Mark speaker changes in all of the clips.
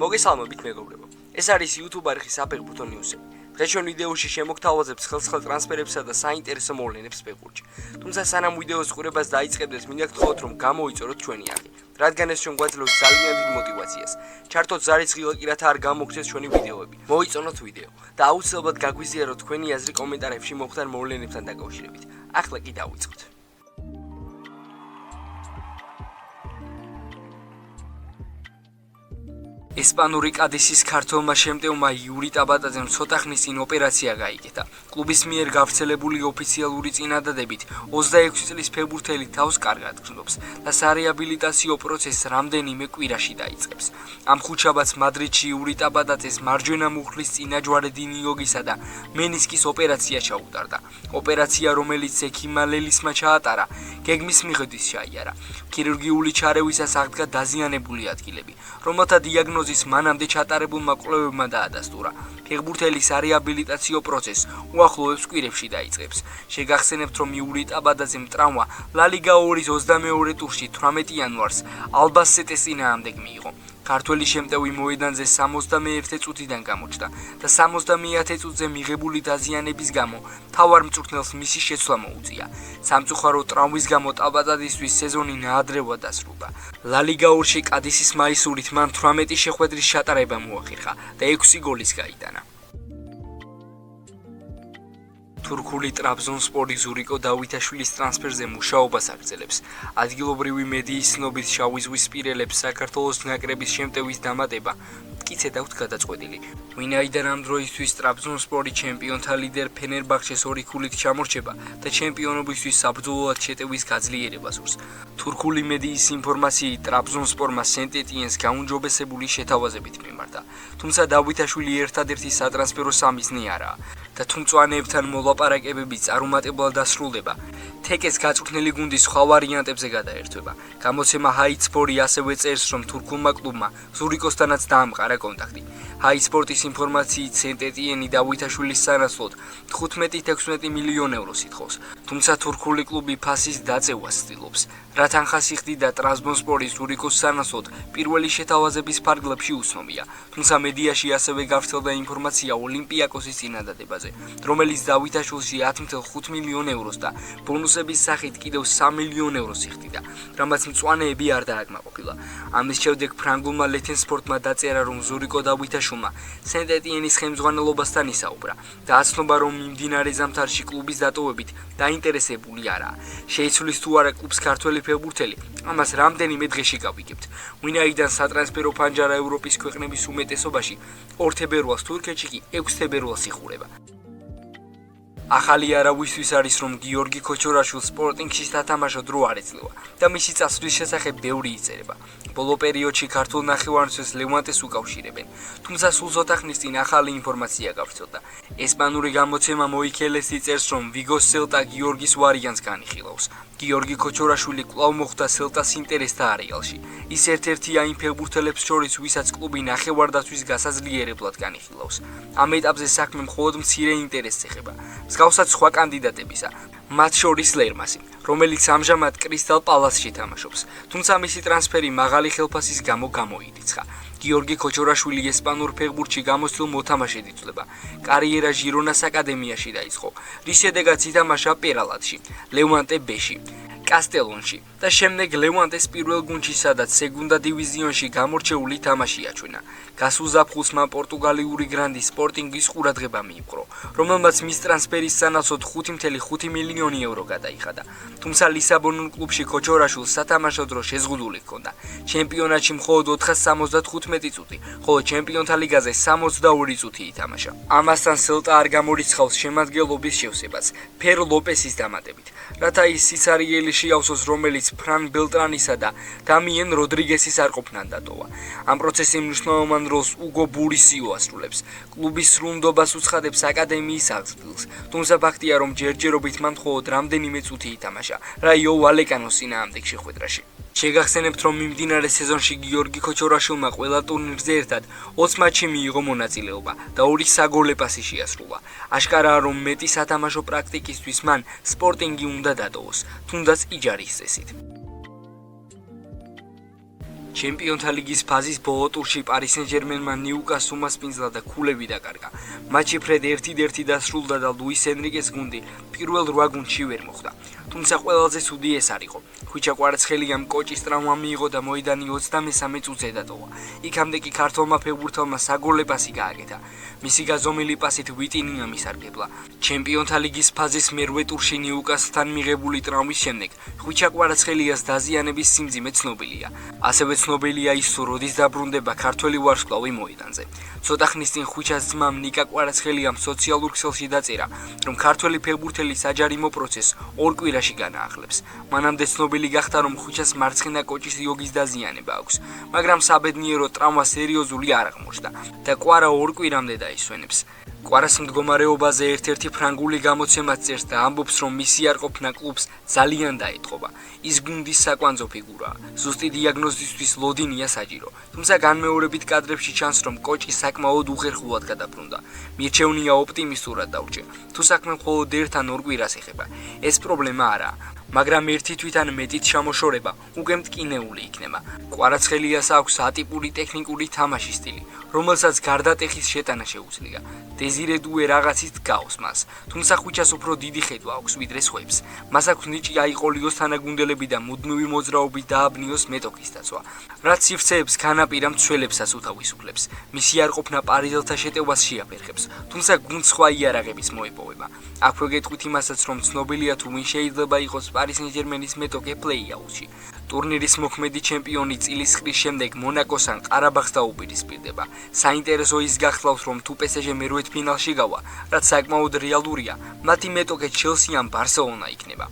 Speaker 1: მოგესალმებით მეგობრებო. ეს არის YouTube არხი საფეხბურთო ნიუსები. დღეს ჩვენ ვიდეოში შემოგთავაზებთ ხელსხელ ტრანსფერებსა და საინტერესო მოვლენებს ფეხბურთში. თუმცა სანამ ვიდეოს ყურებას დაიწყებდეთ, მინდა გთხოვოთ რომ გამოიწოროთ ჩვენი არხი, რადგან ეს ჩვენ გვაძლევს ძალიან დიდ мотивაციას. ჩართოთ ზარისხილ კი რათა არ გამოგცეს ჩვენი ვიდეოები. მოიწონოთ ვიდეო და აუცილებლად გაგვიზიაროთ თქვენი აზრი კომენტარებში მოხდარ მოვლენებთან დაკავშირებით. ახლა კი დავიწყოთ. ესპანური კადისის ქართველმა შემტევმა იური ტაბატაძემ ცოტა ხნის წინ ოპერაცია გაიგეთა. კლუბის მიერ გავრცელებული ოფიციალური წინადადებით 26 წლის ფეხბურთელი თავს კარგად გრძნობს და სარეაბილიტაციო პროცესს რამდენიმე კვირაში დაიწყებს. ამ ხუთშაბათს მადრიდში იური ტაბატაძეს მარჯვენა მუხლის წინაჯვარე დინიოგისა და მენისკის ოპერაცია ჩაუტარდა. ოპერაცია, რომელიც ექიმმა ლელისმა ჩაატარა, გეგმის მიხედვით ჩაიარა. ქირურგიული ჩარევისას აღდგა დაზიანებული ადგილები, რომელთა დიაგნოზის მანამდე ჩატარებულმა კვლევებმა დაადასტურა. ფეხბურთელის რეაბილიტაციო პროცესს უახლოეს კვირებში დაიწყებს. შეგახსენებთ, რომ იური ტაბატაძემ ტრავმა ლა ლიგა 2-ის 22 ტურში 18 იანვარს ალბასეტეს წინააღმდეგ მიიღო. ქართველი შემტევი მოედანზე 61 წუთიდან გამოჩნდა და 70 წუთზე მიღებული დაზიანების გამო მთავარ მწვრთნელს მისი შეცვლა მოუწია. სამწუხარო ტრავმის გამო ტაბატაძისთვის სეზონი ნაადრევად დასრულდა. ლა ლიგა 2-ში კადისის მაისურით მან 18 შეხვედრის ჩატარება მოახერხა და 6 გოლის გაიტანა. თურქული ტრაბზონსპორი ზურიკო დავითაშვილის ტრანსფერზე მუშაობას აგრძელებს. ადგილობრივი მედიის ცნობით შავი ზღვის პირელებს საქართველოს ნაკრების შემტევის დამატება მტკიცე და გადაწყვეტილი. ვინაიდან ამ დროისთვის ტრაბზონსპორი ჩემპიონთა ლიდერ ფენერბახჩეს 2 ქულით ჩამორჩება და ჩემპიონობისთვის საბრძოლოად შეტევის გაძლიერება სურს. თურქული მედიის ინფორმაციით ტრაბზონსპორმა სენტ-ეტიენს გაუმჯობესებული შეთავაზებით მიმართა. თუმცა დავითაშვილი ერთადერთი სატრანსფერო სამიზნე არაა და თუ მწვანეებთან მოლაპარაკებები წარუმატებლად დასრულდება, თეკეს გაწვრთნილი გუნდი სხვა ვარიანტებზე გადაერთვება. გამოცემა ჰაიტსპორი ასევე წერს, რომ თურქულმა კლუბმა ზურიკოსთანაც დაამყარა კონტაქტი. ჰაიტსპორტის ინფორმაციით სენტ-ეტიენი დავითაშვილის სანაცვლოდ 15-16 მილიონ ევროს ითხოვს, თუმცა თურქული კლუბი ფასის დაწევას ცდილობს. რა თანხას იხდიდა ტრაბზონსპორი ზურიკოს სანაცვლოდ პირველი შეთავაზების ფარგლებში უცნობია, თუმცა მედიაში ასევე გავრცელდა ინფორმაცია ოლიმპიაკოსის წინადადებაზე, რომელიც დავითაშვილს 10.5 მილიონ ევროს და ბონუსების სახით კიდევ 3 მილიონ ევროს იხდიდა, რამაც მწვანეები არ დააკმაყოფილა. ამის შემდეგ ფრანგულმა ლეთენსპორტმა დაწერა, რომ ზურიკო დავითაშვილმა სენტ-ეტიენის ხელმძღვანელობასთან ისაუბრა და აცნობა, რომ მიმდინარე ზამთარში კლუბის დატოვებით დაინტერესებული არაა. შეიცვლის თუ არა კლუბს ქართველი ფეხბურთელი, ამას რამდენიმე დღეში გავიგებთ. ვინაიდან სატრანსფერო ფანჯარა ევროპის ქვეყნების უმეტესობაში 2 თებერვალს თურქეთში კი 6 თებერვალს იხურება. ახალი არავისთვის არის, რომ გიორგი ქოჩორაშვილს სპორტინგში სათამაშო დრო არ ეძლევა და მისი წასვლის შესახებ ბევრი იწერება. ბოლო პერიოდში ქართულ ნახევარმცველს ლევანტეს უკავშირებენ, თუმცა სულ ცოტა ხნის წინ ახალი ინფორმაცია გავრცელდა. ესპანური გამოცემა მოიქელესი წერს, რომ ვიგოს სელტა გიორგის ვარიანტს განიხილავს. გიორგი ქოჩორაშვილი კვლავ მოხვდა სელტას ინტერესთა არეალში. ის ერთ-ერთია იმ ფეხბურთელებს შორის, ვისაც კლუბი ნახევარდაცვის გასაძლიერებლად განიხილავს. ამ ეტაპზე საქმე მხოლოდ მცირე ინტერესს ეხება, მსგავსად სხვა კანდიდატებისა, მათ შორის ლერმასი, რომელიც ამჟამად კრისტალ პალასში თამაშობს, თუმცა მისი ტრანსფერი მაღალი ხელფასის გამო გამოირიცხა. გიორგი ქოჩორაშვილი ესპანურ ფეხბურთში გამოცდილ მოთამაშედ ითვლება. კარიერა ჟირონას აკადემიაში დაიწყო, რის შედეგად ითამაშა პერალადში, ლევანტე B-ში, კასტელონში და შემდეგ ლევანტეს პირველ გუნდში, სადაც სეგუნდა დივიზიონში გამორჩეული თამაში აჩვენა. გასულ ზაფხულს მან პორტუგალიური გრანდი სპორტინგის ყურადღება მიიპყრო, რომელმაც მის ტრანსფერის სანაცვლოდ 5.5 მილიონი ევრო გადაიხადა. თუმცა ლისაბონურ კლუბში ქოჩორაშვილს სათამაშო დრო შეზღუდული ჰქონდა. ჩემპიონატში მხოლოდ 475 წუთი, ხოლო ჩემპიონთა ლიგაზე 62 წუთი ითამაშა. ამასთან სელტა არ გამორიცხავს შემადგენლობის შევსებას ფერ ლოპესის დამატებით, რათა ის სიცარიელი შეავსოს, რომელიც ფრან ბელტრანისა და დამიენ როდრიგესის არყოფნად დატოვა. ამ პროცესში მნიშვნელოვან როლს უგო ბურისიო ასრულებს. კლუბის სრულნდობას უცხადებს აკადემიის აღზრდილს, თუმცა ფაქტია, რომ ჯერჯერობით მან მხოლოდ რამდენიმე წუთი ითამაშა რაიო ვალეკანოს წინააღმდეგ შეხვედრაში. შეგახსენებთ, რომ მიმდინარე სეზონში გიორგი ქოჩორაშვილმა ყველა ტურნირზე ერთად 20 მატჩში მიიღო მონაწილეობა და 2 საგოლე პასი შეასრულა. აშკარაა, რომ მეტი სათამაშო პრაქტიკისთვის მან სპორტინგი უნდა დატოვოს, თუნდაც იჯარის წესით. ჩემპიონთა ლიგის ფაზის ბოლო ტურში პარი სენ-ჟერმენმა ნიუკას უმასპინძლა და ქულები დაკარგა. მატჩი ფრედ 1-1 დასრულდა და ლუის ენრიკეს გუნდი პირველ 8 გუნდში ვერ მოხვდა. თუმცა ყველაზე ცუდი ეს არ იყო. ხვიჩა კვარაცხელიამ კოჭის ტრავმა მიიღო და მოედანი 23 წუთზე დატოვა. იქამდე კი ქართველმა ფეხბურთელმა საგოლე პასი გააკეთა. მისი გაზომილი პასით ვიტინიამ ისარგებლა. ჩემპიონთა ლიგის ფაზის მერვე ტურში ნიუკასლთან მიღებული ტრავმის შემდეგ ხვიჩა კვარაცხელიას დაზიანების სიმძიმე ცნობილია. ასევე ცნობილია ის, როდის დაბრუნდება ქართველი ვარსკვლავი მოედანზე. ცოტა ხნის წინ ხვიჩას ძმამ ნიკა კვარაცხელიამ სოციალურ ქსელში დაწერა, რომ ქართველი ფეხბურთელი საჯარიმო პროცესს 2 კვირაში განაახლებს. მანამდე ცნობილი გახდა, რომ ხვიჩას მარცხენა კოჭის იოგის დაზიანება აქვს, მაგრამ საბედნიეროდ ტრავმა სერიოზული არ აღმოჩნდა და კვარა 2 კვირამდე დაისვენებს. კვარას მდგომარეობაზე ერთ-ერთი ფრანგული გამოცემაც წერს და ამბობს, რომ მისი არ ყოფნა კლუბს ძალიან დაეთყობა. ის გუნდის საკვანძო ფიგურაა. ზუსტი დიაგნოზისთვის ლოდინია საჭირო. თუმცა განმეორებით კადრებში ჩანს, რომ კოჭი საკმაოდ უხერხულად გადაბრუნდა. მირჩევნია ოპტიმისტურად დავრჩე. თუ საქმე მხოლოდ 1 ან 2 კვირას ეხება, ეს პრობლემა არაა. მაგრამ ერთი თვითან მეტით ჩამოშორება უკვე მტკინეული იქნება. კვარაცხელიას აქვს ატიპური ტექნიკური თამაშის სტილი, რომელსაც გარდა ტეხის შეტანა შეუძლია. დეზირე დუე რაღაცით გავს მას, თუმცა ხვიჩას უფრო დიდი ხედვა აქვს ვიდრე სხვებს. მას აქვს ნიჭი აიყოლიოს თანაგუნდელები და მუდმივი მოძრაობით დააბნიოს მეტოქის დაცვა, რაც სივრცეებს განაპირა მცველებსაც უთავისუფლებს. მისი არ ყოფნა პარიზელთა შეტევას შეაფერხებს, თუმცა გუნდს სხვა იარაღების მოეპოვება. აქვე გეტყვით იმასაც, რომ ცნობილია თუ ვინ შეიძლება იყოს პარი სენ-ჟერმენის მეტოქე პლეი-აუთში. ტურნირის მოქმედი ჩემპიონი წილის ყრის შემდეგ მონაკოს ან ყარაბაღს დაუპირისპირდება. საინტერესო ის გახლავს, რომ თუ PSG მერვედ ფინალში გავა, რაც საკმაოდ რეალურია, მათი მეტოქე ჩელსი ან ბარსელონა იქნება.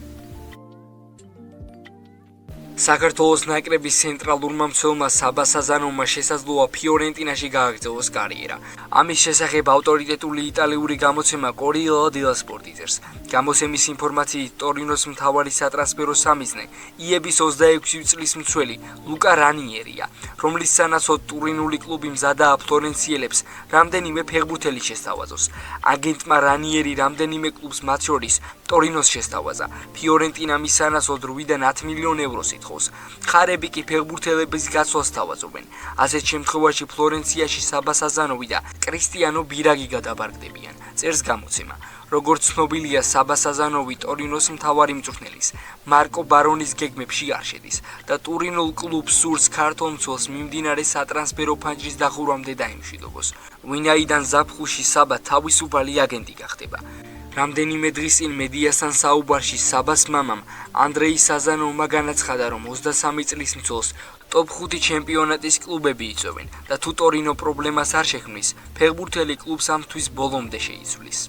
Speaker 1: საქართველოს ნაკრების ცენტრალურმა მცველმა საბა საზანოვმა შესაძლოა ფიორენტინაში გააგრძელოს კარიერა. ამის შესახებ ავტორიტეტული იტალიური გამოცემა კორიელა დელა სპორტი წერს. გამოცემის ინფორმაციით, ტორინოს მთავარი სატრანსფერო სამიზნე იების 26 წლის მცველი ლუკა რანიერია, რომლის სანაცვლოდ ტურინული კლუბი მზადაა ფლორენციელებს რამდენიმე ფეხბურთელი შესთავაზოს. აგენტმა რანიერი რამდენიმე კლუბს, მათ შორის ტორინოს შესთავაზა. ფიორენტინა მის სანაცვლოდ 8-დან 10 მილიონ ევროს ითხოვს. ხარები კი ფეხბურთელების გაცვლას თავაზობენ. ასეთ შემთხვევაში ფლორენციაში საბა საზანოვი და კრისტიანო ბირაგი გადაბარგდებიან, წერს გამოცემა. როგორც ცნობილია, საბა საზანოვი ტორინოს მთავარი მწვრთნელის, მარკო ბარონის გეგმებში არ შედის და ტურინულ კლუბს სურს ქართულ მცველს მიმდინარე სატრანსფერო ფანჯრის დახურვამდე დაიმშვიდობოს. ვინაიდან ზაფხულში საბა თავისუფალი აგენტი გახდება. რამდენიმე დღის წინ მედიასთან საუბარში საბას მამამ ანდრეი საზანოვმა განაცხადა, რომ 23 წლის მცველს ტოპ 5 ჩემპიონატის კლუბები იწვევენ და თუ ტორინო პრობლემას არ შექმნის, ფეხბურთელი კლუბს ამთვის ბოლომდე შეიცვლის.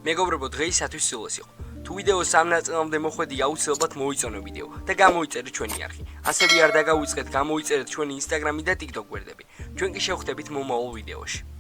Speaker 1: მეგობრებო, დღეისათვის სულ ეს იყო. თუ ვიდეო 3 ნაწილამდე მოხვედი, აუცილებლად მოიწონო ვიდეო და გამოიწერეთ ჩვენი არხი. ასევე არ დაგაუწყეთ, გამოიწერეთ ჩვენი Instagram და TikTok გვერდები. ჩვენ კი შევხვდებით მომავალ ვიდეოში.